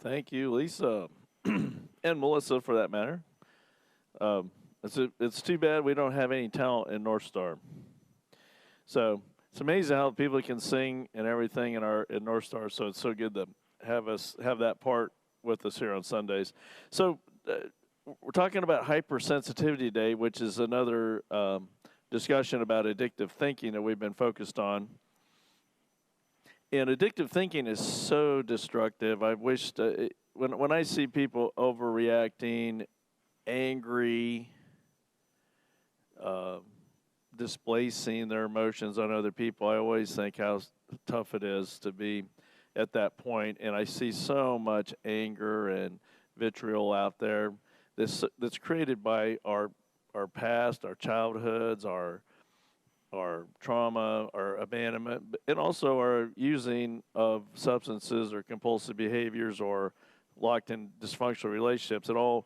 Thank you, Lisa, and Melissa, for that matter. Um, it's too bad we don't have any talent in NorthStar. So it's amazing how people can sing and everything in NorthStar. So it's so good to have us have that part with us here on Sundays. So we're talking about hypersensitivity day, which is another discussion about addictive thinking that we've been focused on. And addictive thinking is so destructive. I wish when I see people overreacting, angry, uh, displacing their emotions on other people, I always think how tough it is to be at that point. And I see so much anger and vitriol out there that's created by our past, our childhoods, our trauma, our abandonment, and also our using of substances or compulsive behaviors or locked in dysfunctional relationships. It all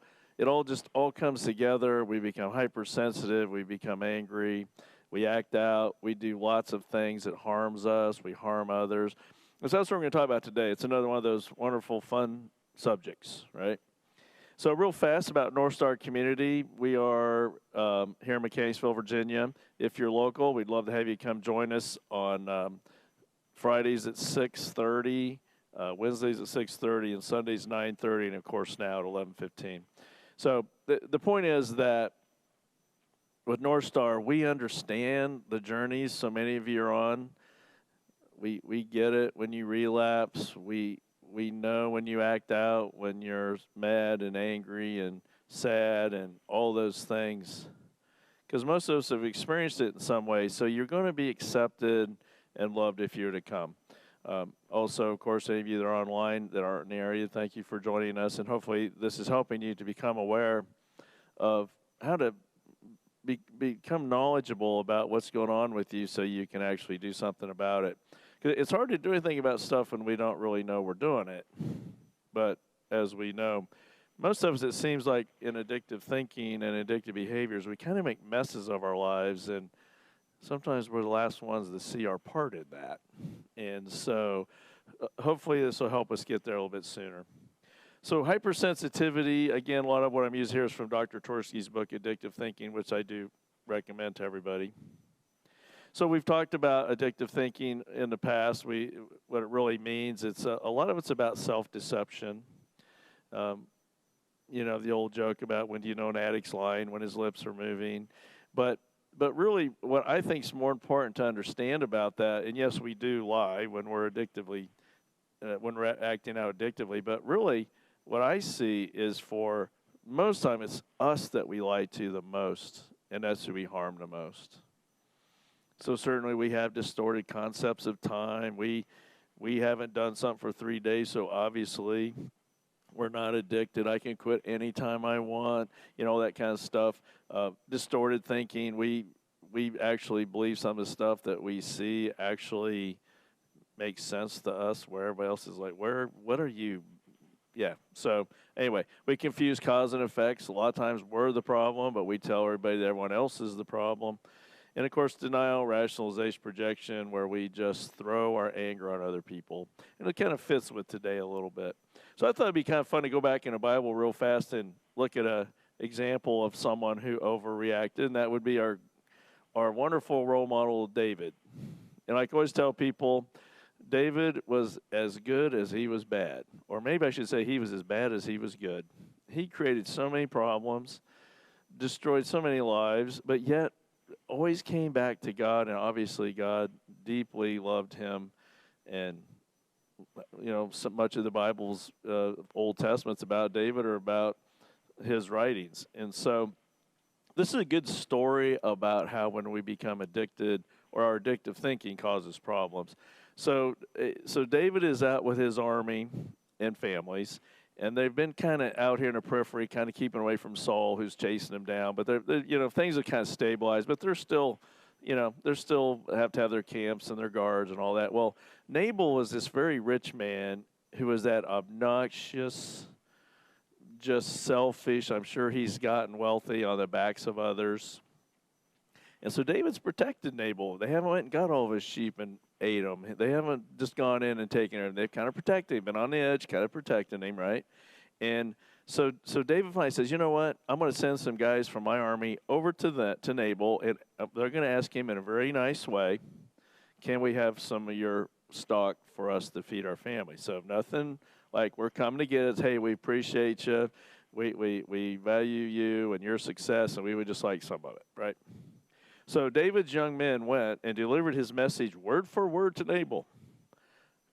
just all comes together. We become hypersensitive. We become angry. We act out. We do lots of things that harms us. We harm others. And so that's what we're going to talk about today. It's another one of those wonderful, fun subjects, right? So real fast about NorthStar Community. We are here in Mechanicsville, Virginia. If you're local, we'd love to have you come join us on Fridays at 6:30, Wednesdays at 6:30, and Sundays 9:30, and of course now at 11:15. So the point is that with NorthStar, we understand the journeys so many of you are on. We get it when you relapse. We know when you act out, when you're mad and angry and sad and all those things. Because most of us have experienced it in some way. So you're going to be accepted and loved if you're to come. Also, of course, any of you that are online that aren't in the area, thank you for joining us. And hopefully this is helping you to become aware of how to become knowledgeable about what's going on with you so you can actually do something about it. It's hard to do anything about stuff when we don't really know we're doing it. But as we know, most of us, it seems like in addictive thinking and addictive behaviors, we kind of make messes of our lives, and sometimes we're the last ones to see our part in that. And so hopefully this will help us get there a little bit sooner. So hypersensitivity, again, a lot of what I'm using here is from Dr. Tversky's book, Addictive Thinking, which I do recommend to everybody. So we've talked about addictive thinking in the past. What it really means, it's a lot of it's about self-deception. The old joke about when do you know an addict's lying, when his lips are moving. But really what I think is more important to understand about that, and yes, we do lie when we're when we're acting out addictively, but really what I see is for most time it's us that we lie to the most, and that's who we harm the most. So certainly we have distorted concepts of time. We haven't done something for 3 days, so obviously we're not addicted. I can quit anytime I want, that kind of stuff. Distorted thinking. We actually believe some of the stuff that we see actually makes sense to us, where everybody else is like, what are you? Yeah. So anyway, we confuse cause and effects. A lot of times we're the problem, but we tell everybody that everyone else is the problem. And, of course, denial, rationalization, projection, where we just throw our anger on other people. And it kind of fits with today a little bit. So I thought it'd be kind of fun to go back in the Bible real fast and look at an example of someone who overreacted, and that would be our wonderful role model, David. And I always tell people, David was as good as he was bad. Or maybe I should say he was as bad as he was good. He created so many problems, destroyed so many lives, but yet always came back to God, and obviously God deeply loved him. And so much of the Bible's Old Testament's about David or about his writings. And so this is a good story about how when we become addicted or our addictive thinking causes problems. So David is out with his army and families, and they've been kind of out here in the periphery, kind of keeping away from Saul, who's chasing them down. But they're things have kind of stabilized, but they're still have to have their camps and their guards and all that. Well, Nabal was this very rich man who was that obnoxious, just selfish. I'm sure he's gotten wealthy on the backs of others. And so David's protected Nabal. They haven't went and got all of his sheep and ate him. They haven't just gone in and taken him. They've kind of protected him, been on the edge, kind of protecting him, right? And so David finally says, you know what? I'm going to send some guys from my army over to Nabal, and they're going to ask him in a very nice way, can we have some of your stock for us to feed our family? So nothing like we're coming to get us, hey, we appreciate you. We value you and your success, and we would just like some of it, right? So David's young men went and delivered his message word for word to Nabal.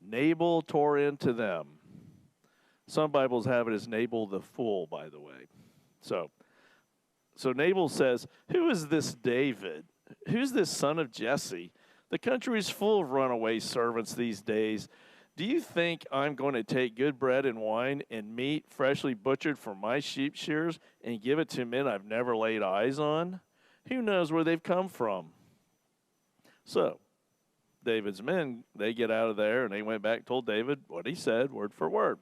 Nabal tore into them. Some Bibles have it as Nabal the fool, by the way. So Nabal says, who is this David? Who's this son of Jesse? The country is full of runaway servants these days. Do you think I'm going to take good bread and wine and meat freshly butchered from my sheep shears and give it to men I've never laid eyes on? Who knows where they've come from? So David's men, they get out of there, and they went back and told David what he said, word for word.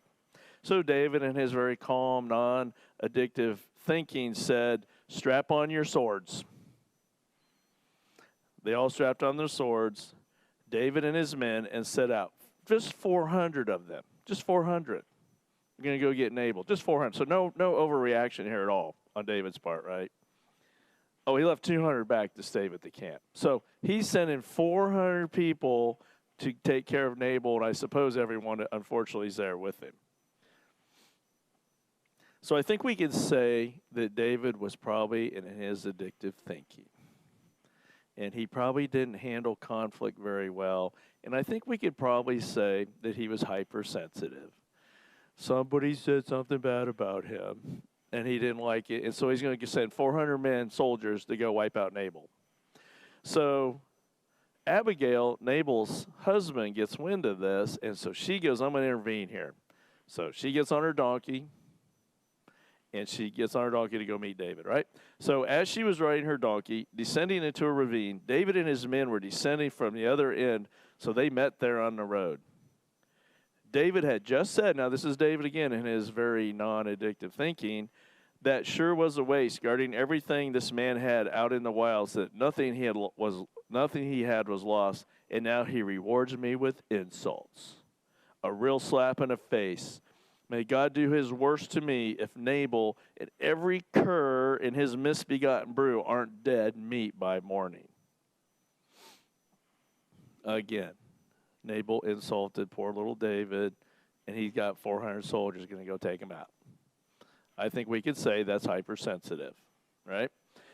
So David, in his very calm, non-addictive thinking, said, strap on your swords. They all strapped on their swords, David and his men, and set out. Just 400 of them. Just 400. We're going to go get Nabal. Just 400. So no overreaction here at all on David's part, right? Oh, he left 200 back to stay at the camp. So he's sending 400 people to take care of Nabal, and I suppose everyone, unfortunately, is there with him. So I think we can say that David was probably in his addictive thinking. And he probably didn't handle conflict very well. And I think we could probably say that he was hypersensitive. Somebody said something bad about him, and he didn't like it. And so he's going to send 400 men, soldiers, to go wipe out Nabal. So Abigail, Nabal's husband, gets wind of this, and so she goes, I'm going to intervene here. So she gets on her donkey, and she gets on her donkey to go meet David, right? So as she was riding her donkey, descending into a ravine, David and his men were descending from the other end, so they met there on the road. David had just said, now this is David again in his very non-addictive thinking, that sure was a waste, guarding everything this man had out in the wilds, that nothing he had was lost, and now he rewards me with insults. A real slap in the face. May God do his worst to me if Nabal and every cur in his misbegotten brood aren't dead meat by morning. Again, Nabal insulted poor little David, and he's got 400 soldiers going to go take him out. I think we could say that's hypersensitive, right?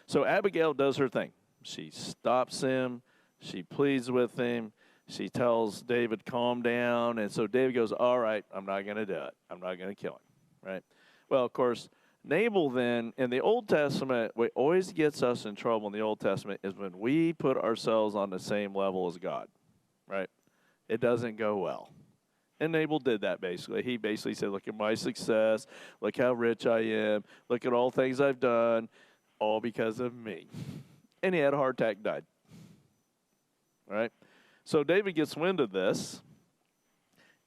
So Abigail does her thing. She stops him. She pleads with him. She tells David, calm down. And so David goes, all right, I'm not going to do it. I'm not going to kill him, right? Well, of course, Nabal then, in the Old Testament, what always gets us in trouble in the Old Testament is when we put ourselves on the same level as God, right? It doesn't go well. And Nabal did that basically. He basically said, look at my success. Look how rich I am. Look at all things I've done, all because of me. And he had a heart attack, died, right? So David gets wind of this,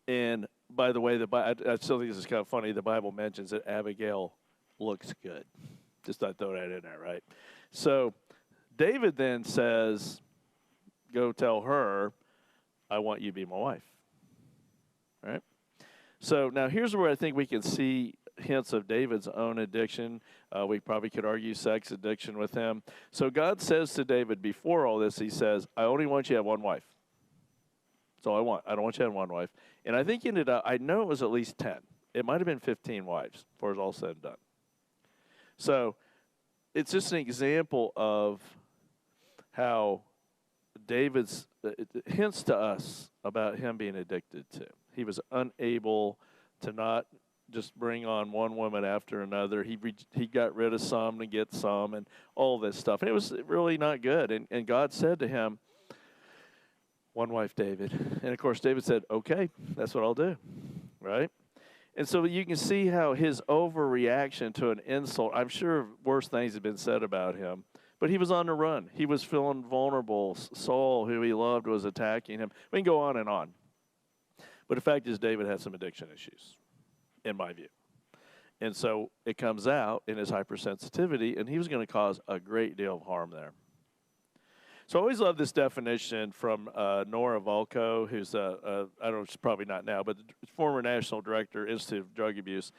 and by the way, I still think this is kind of funny. The Bible mentions that Abigail looks good. Just thought I'd throw that in there, right? So David then says, go tell her, I want you to be my wife, right? So now here's where I think we can see hints of David's own addiction. We probably could argue sex addiction with him. So God says to David before all this, he says, I only want you to have one wife. That's all I want. I don't want you to have one wife. And I think he ended up, I know it was at least 10. It might have been 15 wives before it was all said and done. So it's just an example of how David's hints to us about him being addicted to. He was unable to not just bring on one woman after another. He got rid of some to get some and all this stuff. And it was really not good. And God said to him, one wife, David. And, of course, David said, okay, that's what I'll do, right? And so you can see how his overreaction to an insult, I'm sure worse things have been said about him, but he was on the run. He was feeling vulnerable. Saul, who he loved, was attacking him. We can go on and on. But the fact is David had some addiction issues, in my view. And so it comes out in his hypersensitivity, and he was going to cause a great deal of harm there. So I always love this definition from Nora Volkow, who's I don't know, she's probably not now, but the former National Director, Institute of Drug Abuse.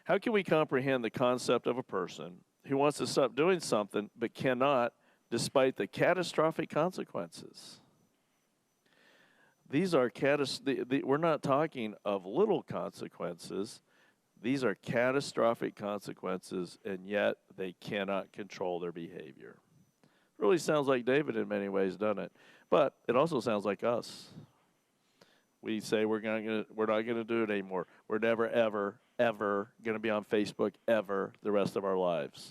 How can we comprehend the concept of a person who wants to stop doing something but cannot despite the catastrophic consequences? These are we're not talking of little consequences. These are catastrophic consequences, and yet they cannot control their behavior. Really sounds like David in many ways, doesn't it? But it also sounds like us. We say we're not gonna do it anymore. We're never ever gonna be on Facebook ever the rest of our lives,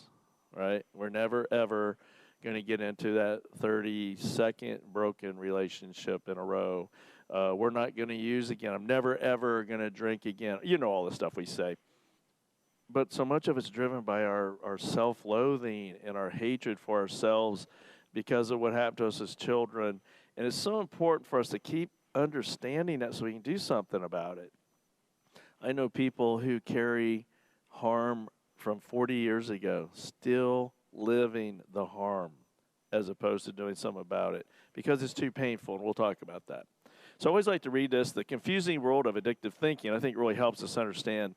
right? We're never ever gonna get into that 30-second broken relationship in a row. We're not gonna use again. I'm never ever gonna drink again. You know all the stuff we say. But so much of it's driven by our self-loathing and our hatred for ourselves because of what happened to us as children. And it's so important for us to keep understanding that so we can do something about it. I know people who carry harm from 40 years ago, still living the harm as opposed to doing something about it because it's too painful, and we'll talk about that. So I always like to read this, The Confusing World of Addictive Thinking. I think it really helps us understand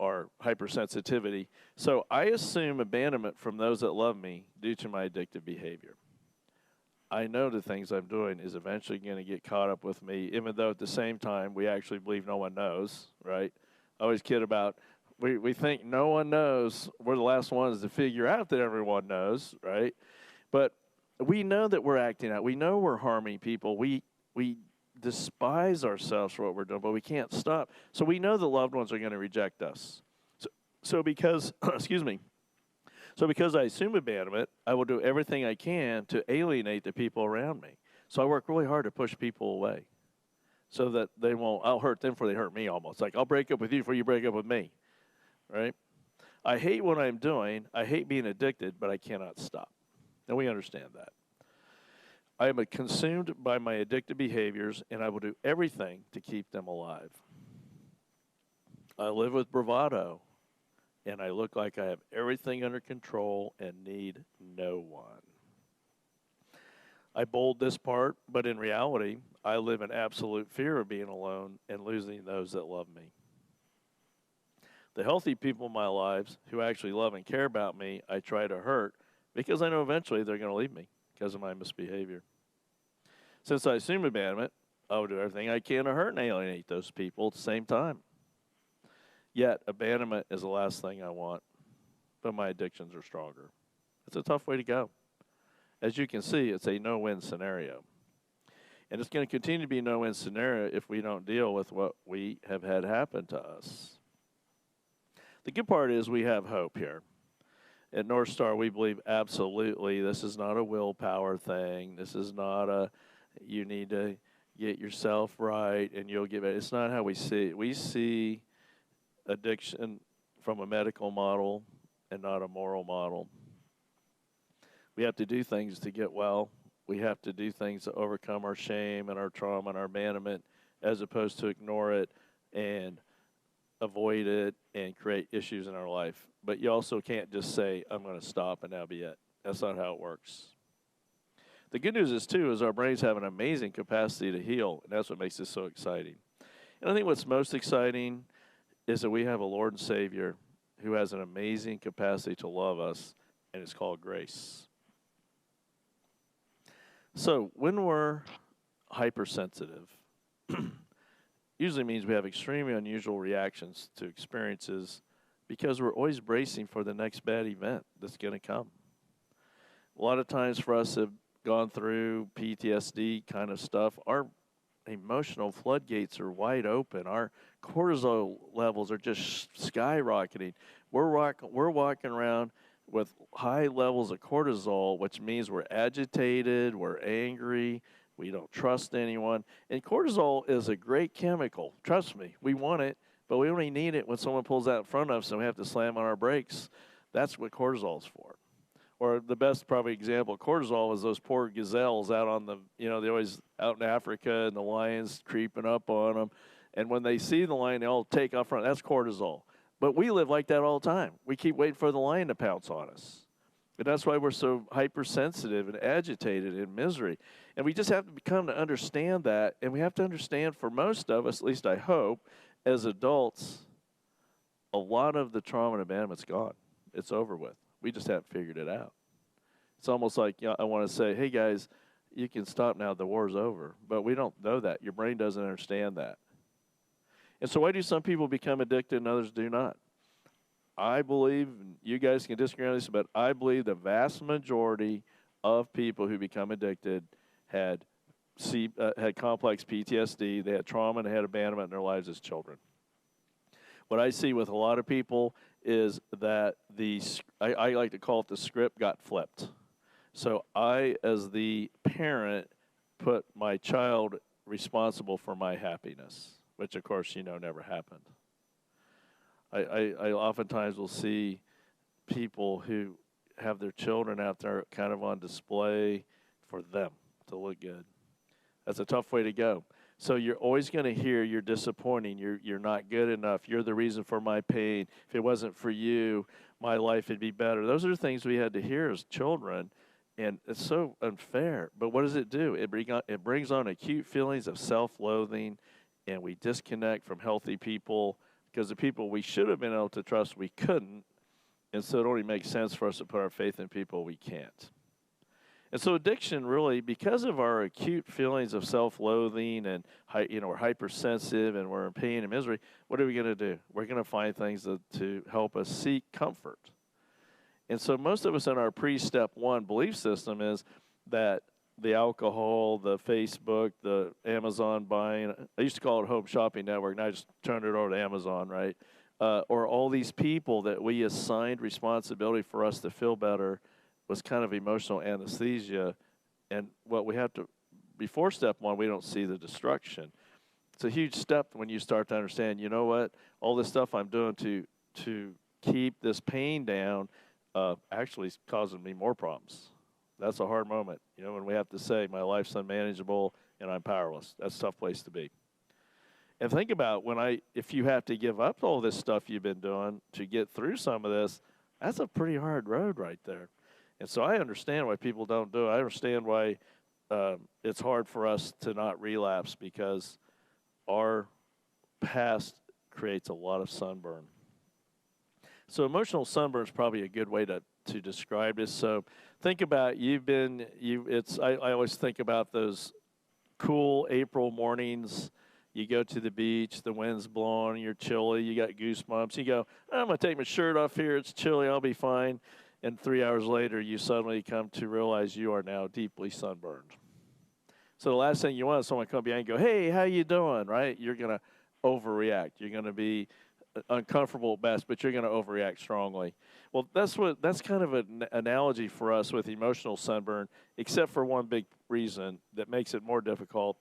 our hypersensitivity. So I assume abandonment from those that love me due to my addictive behavior. I know the things I'm doing is eventually going to get caught up with me, even though at the same time we actually believe no one knows, right? I always kid about, we think no one knows. We're the last ones to figure out that everyone knows, right? But we know that we're acting out. We know we're harming people. We despise ourselves for what we're doing, but we can't stop. So we know the loved ones are going to reject us. So because, excuse me, so because I assume abandonment, I will do everything I can to alienate the people around me. So I work really hard to push people away so that I'll hurt them before they hurt me almost. Like, I'll break up with you before you break up with me, right? I hate what I'm doing. I hate being addicted, but I cannot stop. And we understand that. I am consumed by my addictive behaviors, and I will do everything to keep them alive. I live with bravado, and I look like I have everything under control and need no one. I bold this part, but in reality, I live in absolute fear of being alone and losing those that love me. The healthy people in my lives who actually love and care about me, I try to hurt because I know eventually they're going to leave me because of my misbehavior. Since I assume abandonment, I will do everything I can to hurt and alienate those people at the same time. Yet, abandonment is the last thing I want, but my addictions are stronger. It's a tough way to go. As you can see, it's a no-win scenario. And it's going to continue to be a no-win scenario if we don't deal with what we have had happen to us. The good part is we have hope here. At NorthStar, we believe absolutely this is not a willpower thing. This is not you need to get yourself right and you'll get it. It's not how we see it. We see addiction from a medical model and not a moral model. We have to do things to get well. We have to do things to overcome our shame and our trauma and our abandonment as opposed to ignore it and avoid it and create issues in our life. But you also can't just say, I'm going to stop and that'll be it. That's not how it works. The good news is, too, is our brains have an amazing capacity to heal, and that's what makes this so exciting. And I think what's most exciting is that we have a Lord and Savior who has an amazing capacity to love us, and it's called grace. So when we're hypersensitive, usually means we have extremely unusual reactions to experiences because we're always bracing for the next bad event that's going to come. A lot of times for us have gone through PTSD kind of stuff, our emotional floodgates are wide open. Our cortisol levels are just skyrocketing. We're walking around with high levels of cortisol, which means we're agitated, we're angry, we don't trust anyone. And cortisol is a great chemical. Trust me, we want it, but we only need it when someone pulls out in front of us and we have to slam on our brakes. That's what cortisol is for. Or the best probably example of cortisol is those poor gazelles out on the, they're always out in Africa and the lion's creeping up on them. And when they see the lion, they all take off front. That's cortisol. But we live like that all the time. We keep waiting for the lion to pounce on us. And that's why we're so hypersensitive and agitated in misery. And we just have to come to understand that. And we have to understand, for most of us, at least I hope, as adults, a lot of the trauma and abandonment's gone. It's over with. We just haven't figured it out. It's almost like, I want to say, hey, guys, you can stop now. The war's over. But we don't know that. Your brain doesn't understand that. And so why do some people become addicted and others do not? I believe, and you guys can disagree on this, but I believe the vast majority of people who become addicted had complex PTSD, they had trauma, and they had abandonment in their lives as children. What I see with a lot of people is that I like to call it the script got flipped. So I, as the parent, put my child responsible for my happiness, which, of course, never happened. I oftentimes will see people who have their children out there kind of on display for them to look good. That's a tough way to go. So you're always going to hear you're disappointing, you're not good enough, you're the reason for my pain. If it wasn't for you, my life would be better. Those are things we had to hear as children, and it's so unfair. But what does it do? It brings on acute feelings of self-loathing, and we disconnect from healthy people because the people we should have been able to trust, we couldn't, and so it only makes sense for us to put our faith in people we can't. And so addiction really, because of our acute feelings of self-loathing and we're hypersensitive and we're in pain and misery, what are we going to do? We're going to find things to help us seek comfort. And so most of us in our pre-step one belief system is that the alcohol, the Facebook, the Amazon buying, I used to call it Home Shopping Network, and I just turned it over to Amazon, right? Or all these people that we assigned responsibility for us to feel better was kind of emotional anesthesia. And what we have to, before step one, we don't see the destruction. It's a huge step when you start to understand, you know what, all this stuff I'm doing to keep this pain down actually is causing me more problems. That's a hard moment, when we have to say my life's unmanageable and I'm powerless. That's a tough place to be. And think about if you have to give up all this stuff you've been doing to get through some of this, that's a pretty hard road right there. And so I understand why people don't do it. I understand why it's hard for us to not relapse, because our past creates a lot of sunburn. So emotional sunburn is probably a good way to describe this. So think about I always think about those cool April mornings. You go to the beach, the wind's blowing, you're chilly, you got goosebumps. You go, I'm going to take my shirt off here, it's chilly, I'll be fine. And 3 hours later, you suddenly come to realize you are now deeply sunburned. So the last thing you want is someone to come behind and go, hey, how you doing, right? You're going to overreact. You're going to be uncomfortable at best, but you're going to overreact strongly. Well, that's kind of an analogy for us with emotional sunburn, except for one big reason that makes it more difficult.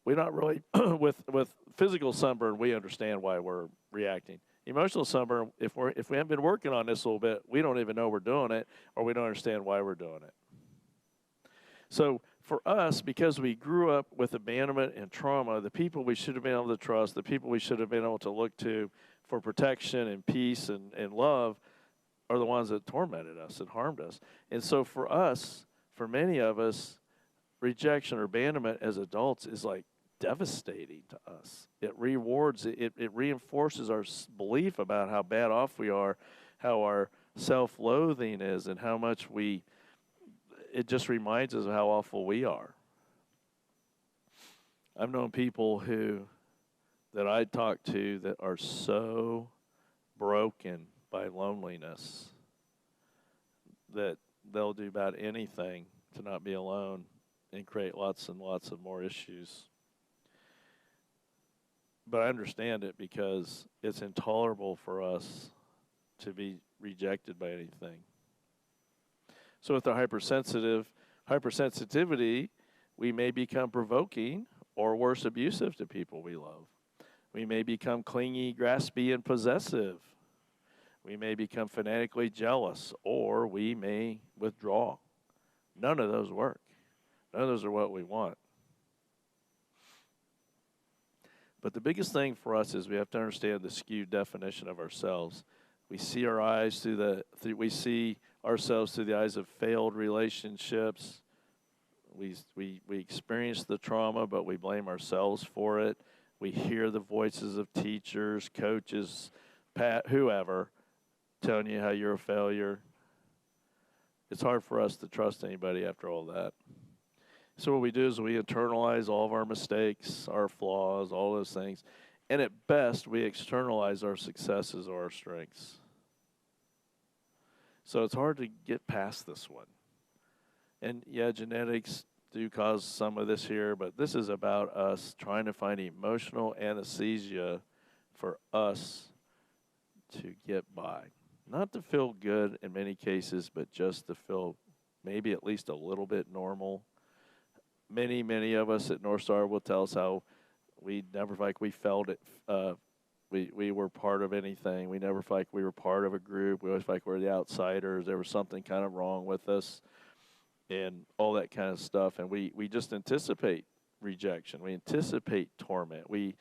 We're not really, with physical sunburn, we understand why we're reacting. Emotional sunburn, if we haven't been working on this a little bit, we don't even know we're doing it, or we don't understand why we're doing it. So for us, because we grew up with abandonment and trauma, the people we should have been able to trust, the people we should have been able to look to for protection and peace and love, are the ones that tormented us and harmed us. And so for us, for many of us, rejection or abandonment as adults is like devastating to us. It reinforces our belief about how bad off we are, how our self-loathing is, and how much it just reminds us of how awful we are. I've known people that I talk to that are so broken by loneliness that they'll do about anything to not be alone and create lots and lots of more issues. But I understand it, because it's intolerable for us to be rejected by anything. So with our hypersensitivity, we may become provoking or worse, abusive to people we love. We may become clingy, graspy, and possessive. We may become fanatically jealous, or we may withdraw. None of those work. None of those are what we want. But the biggest thing for us is we have to understand the skewed definition of ourselves. We see our eyes we see ourselves through the eyes of failed relationships. We experience the trauma, but we blame ourselves for it. We hear the voices of teachers, coaches, whoever, telling you how you're a failure. It's hard for us to trust anybody after all that. So what we do is we internalize all of our mistakes, our flaws, all those things. And at best, we externalize our successes or our strengths. So it's hard to get past this one. And yeah, genetics do cause some of this here, but this is about us trying to find emotional anesthesia for us to get by. Not to feel good in many cases, but just to feel maybe at least a little bit normal. Many of us at NorthStar will tell us how we never felt like we felt it. We were part of anything. We never felt like we were part of a group. We always felt like we were the outsiders. There was something kind of wrong with us and all that kind of stuff. And we just anticipate rejection. We anticipate torment. We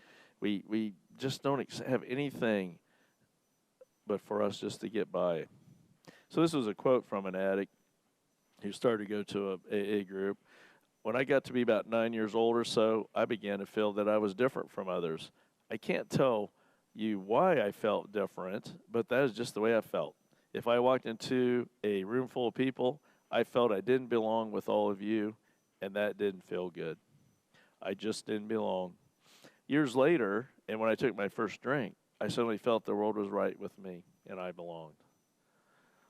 just don't have anything but for us just to get by. So this was a quote from an addict who started to go to a AA group. When I got to be about 9 years old or so, I began to feel that I was different from others. I can't tell you why I felt different, but that is just the way I felt. If I walked into a room full of people, I felt I didn't belong with all of you, and that didn't feel good. I just didn't belong. Years later, and when I took my first drink, I suddenly felt the world was right with me, and I belonged.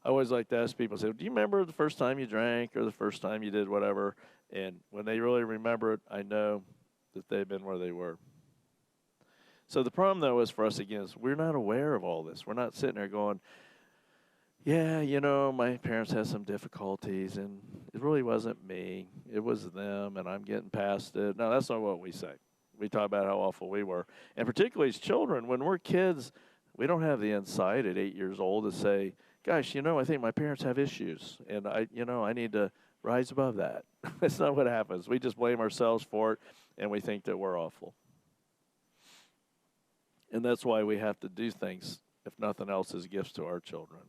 I always like to ask people, say, do you remember the first time you drank or the first time you did whatever? And when they really remember it, I know that they've been where they were. So the problem, though, is for us, again, is we're not aware of all this. We're not sitting there going, yeah, my parents had some difficulties, and it really wasn't me. It was them, and I'm getting past it. No, that's not what we say. We talk about how awful we were. And particularly as children, when we're kids, we don't have the insight at 8 years old to say, gosh, I think my parents have issues, and I need to rise above that. That's not what happens. We just blame ourselves for it, and we think that we're awful. And that's why we have to do things, if nothing else, as gifts to our children.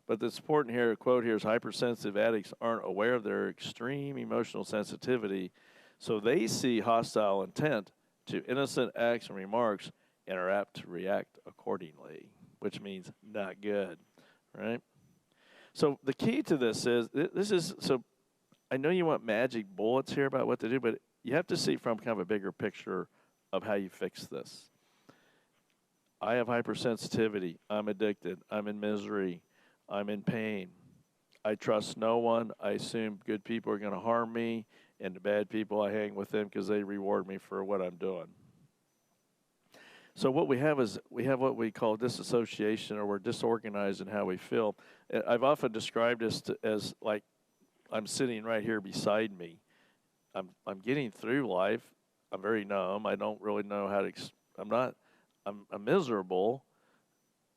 But that's important here, a quote here is, hypersensitive addicts aren't aware of their extreme emotional sensitivity, so they see hostile intent to innocent acts and remarks and are apt to react accordingly, which means not good, right? So the key to this is, so I know you want magic bullets here about what to do, but you have to see from kind of a bigger picture of how you fix this. I have hypersensitivity. I'm addicted. I'm in misery. I'm in pain. I trust no one. I assume good people are going to harm me, and the bad people, I hang with them because they reward me for what I'm doing. So what we have is we have what we call disassociation, or we're disorganized in how we feel. I've often described this as like I'm sitting right here beside me. I'm getting through life. I'm very numb. I don't really know how to. I'm miserable,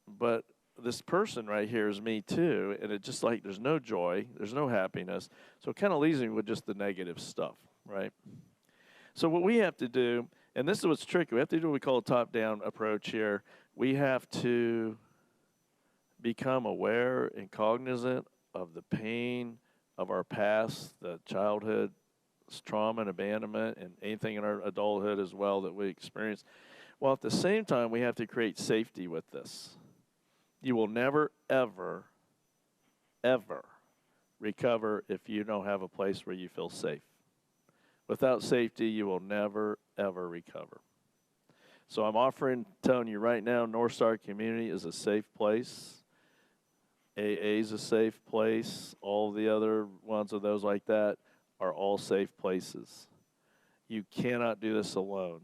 but this person right here is me too, and it's just like there's no joy, there's no happiness. So it kind of leaves me with just the negative stuff, right? So what we have to do, and this is what's tricky, we have to do what we call a top-down approach here. We have to become aware and cognizant of the pain of our past, the childhood trauma and abandonment, and anything in our adulthood as well that we experience. While at the same time, we have to create safety with this. You will never, ever, ever recover if you don't have a place where you feel safe. Without safety, you will never, ever recover. So I'm telling you right now, NorthStar Community is a safe place. AA is a safe place. All the other ones of those like that are all safe places. You cannot do this alone.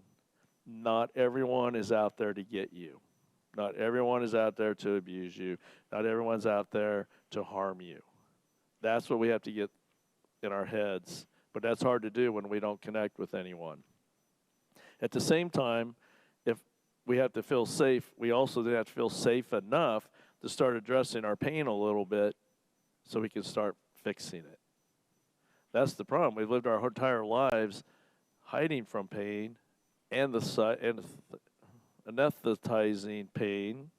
Not everyone is out there to get you. Not everyone is out there to abuse you. Not everyone's out there to harm you. That's what we have to get in our heads. But that's hard to do when we don't connect with anyone. At the same time, if we have to feel safe, we also have to feel safe enough to start addressing our pain a little bit so we can start fixing it. That's the problem. We've lived our entire lives hiding from pain and anesthetizing pain,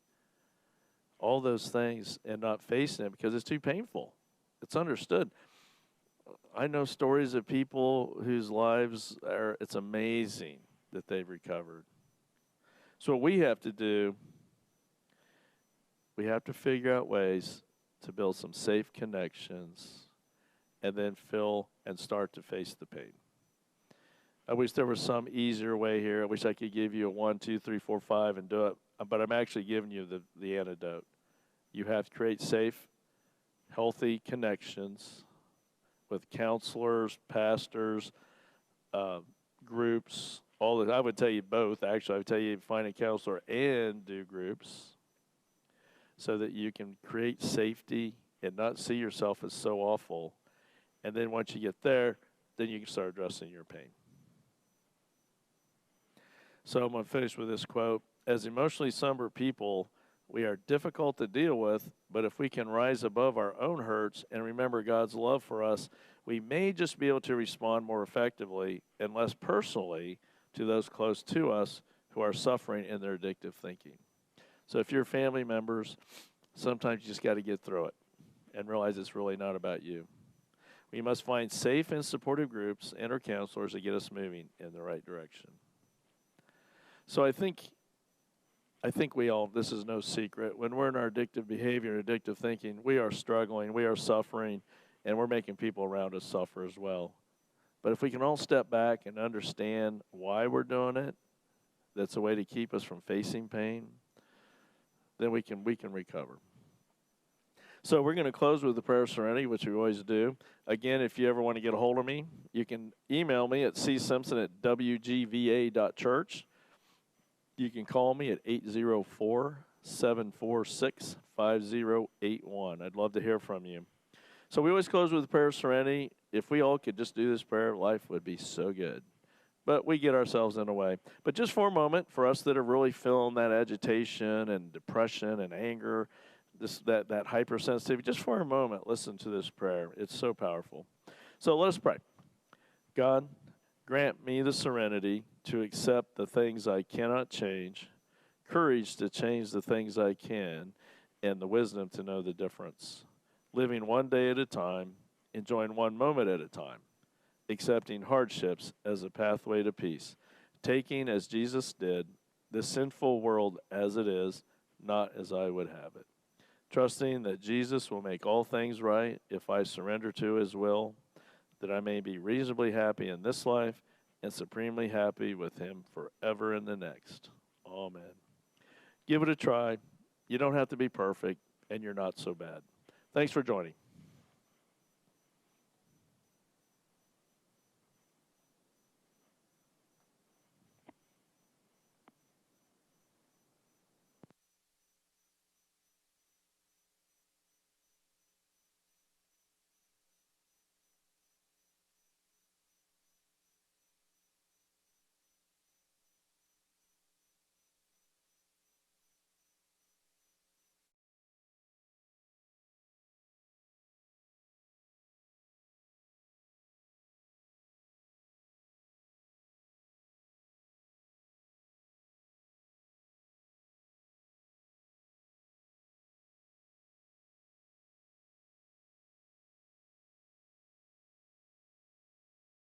all those things and not facing it because it's too painful. It's understood. I know stories of people whose lives are, it's amazing that they've recovered. So what we have to do, we have to figure out ways to build some safe connections and then fill and start to face the pain. I wish there was some easier way here. I wish I could give you a 1, 2, 3, 4, 5 and do it, but I'm actually giving you the antidote. You have to create safe, healthy connections with counselors, pastors, groups, all that. I would tell you both. Actually, I would tell you find a counselor and do groups so that you can create safety and not see yourself as so awful. And then once you get there, then you can start addressing your pain. So I'm going to finish with this quote. As emotionally somber people, we are difficult to deal with, but if we can rise above our own hurts and remember God's love for us, we may just be able to respond more effectively and less personally to those close to us who are suffering in their addictive thinking. So if you're family members, sometimes you just got to get through it and realize it's really not about you. We must find safe and supportive groups and our counselors that get us moving in the right direction. So I think we all, this is no secret, when we're in our addictive behavior and addictive thinking, we are struggling, we are suffering, and we're making people around us suffer as well. But if we can all step back and understand why we're doing it, that's a way to keep us from facing pain, then we can recover. So we're going to close with the prayer of serenity, which we always do. Again, if you ever want to get a hold of me, you can email me at csimpson@wgva.church. You can call me at 804-746-5081. I'd love to hear from you. So we always close with a prayer of serenity. If we all could just do this prayer, life would be so good. But we get ourselves in the way. But just for a moment, for us that are really feeling that agitation and depression and anger, that hypersensitivity, just for a moment, listen to this prayer. It's so powerful. So let us pray. God, grant me the serenity to accept the things I cannot change, courage to change the things I can, and the wisdom to know the difference. Living one day at a time, enjoying one moment at a time, accepting hardships as a pathway to peace, taking, as Jesus did, the sinful world as it is, not as I would have it. Trusting that Jesus will make all things right if I surrender to his will, that I may be reasonably happy in this life and supremely happy with him forever in the next. Amen. Give it a try. You don't have to be perfect, and you're not so bad. Thanks for joining.